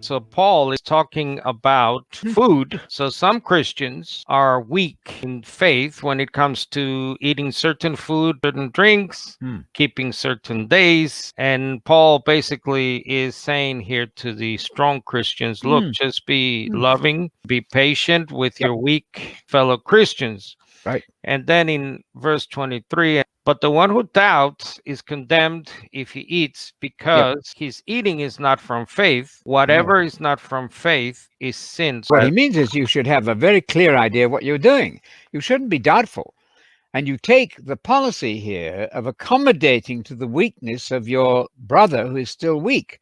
So Paul is talking about food. So some Christians are weak in faith when it comes to eating certain food, certain drinks, keeping certain days. And Paul basically is saying here to the strong Christians, look, just be loving, be patient with your weak fellow Christians. Right. And then in verse 23, but the one who doubts is condemned if he eats, because his eating is not from faith. Whatever is not from faith is sin. What he means is you should have a very clear idea of what you're doing. You shouldn't be doubtful. And you take the policy here of accommodating to the weakness of your brother who is still weak.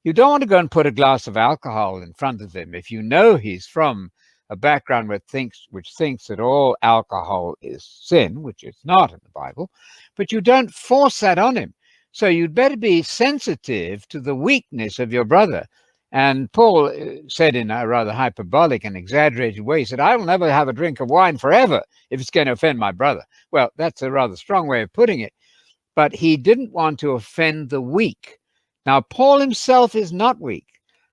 You don't want to go and put a glass of alcohol in front of him if you know he's from a background which thinks that all alcohol is sin, which it's not in the Bible, but you don't force that on him. So you'd better be sensitive to the weakness of your brother. And Paul said in a rather hyperbolic and exaggerated way, he said, I will never have a drink of wine forever if it's going to offend my brother. Well, that's a rather strong way of putting it. But he didn't want to offend the weak. Now, Paul himself is not weak.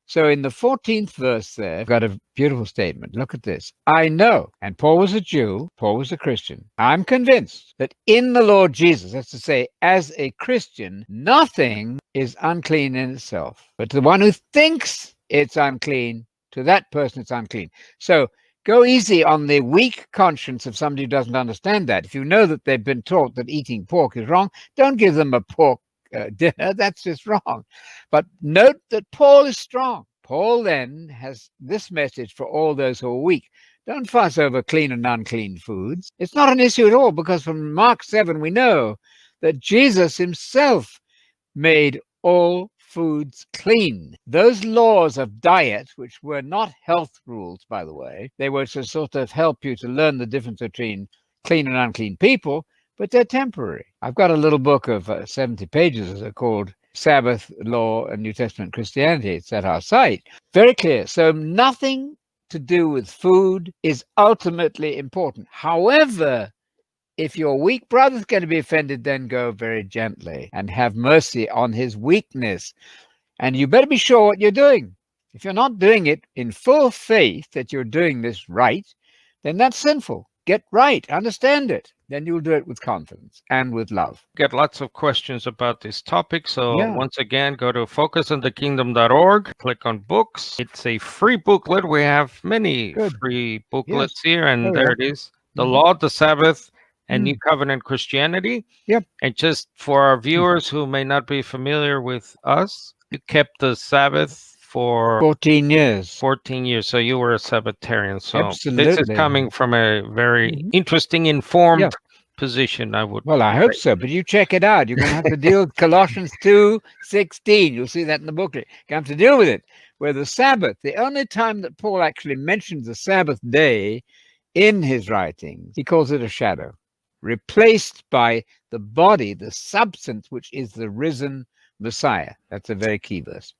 So in the 14th verse there, I've got a beautiful statement. Look at this. I know, and Paul was a Jew, Paul was a Christian. I'm convinced that in the Lord Jesus, that's to say, as a Christian, nothing is unclean in itself. But to the one who thinks it's unclean, to that person it's unclean. So go easy on the weak conscience of somebody who doesn't understand that. If you know that they've been taught that eating pork is wrong, don't give them a pork dinner. That's just wrong. But note that Paul is strong. Paul then has this message for all those who are weak. Don't fuss over clean and unclean foods. It's not an issue at all, because from Mark 7 we know that Jesus himself made all foods clean. Those laws of diet, which were not health rules, by the way, they were to sort of help you to learn the difference between clean and unclean people, but they're temporary. I've got a little book of 70 pages called Sabbath, Law, and New Testament Christianity. It's at our site. Very clear. So nothing to do with food is ultimately important. However, if your weak brother's going to be offended, then go very gently and have mercy on his weakness. And you better be sure what you're doing. If you're not doing it in full faith that you're doing this right, then that's sinful. Get right, understand it. Then you'll do it with confidence and with love. Get lots of questions about this topic. So once again, go to focusonthekingdom.org, click on books. It's a free booklet. We have many free booklets here, and there it is. The Law, the Sabbath, and New Covenant Christianity. And just for our viewers who may not be familiar with us, you kept the Sabbath for 14 years. 14 years. So you were a Sabbatarian. So Absolutely. This is coming from a very interesting, informed position, I would. Well, I hope so, but you check it out. You're going to have to deal with Colossians 2:16. You'll see that in the booklet. You have to deal with it. Where the Sabbath, the only time that Paul actually mentions the Sabbath day in his writings, he calls it a shadow, replaced by the body, the substance, which is the risen Messiah. That's a very key verse.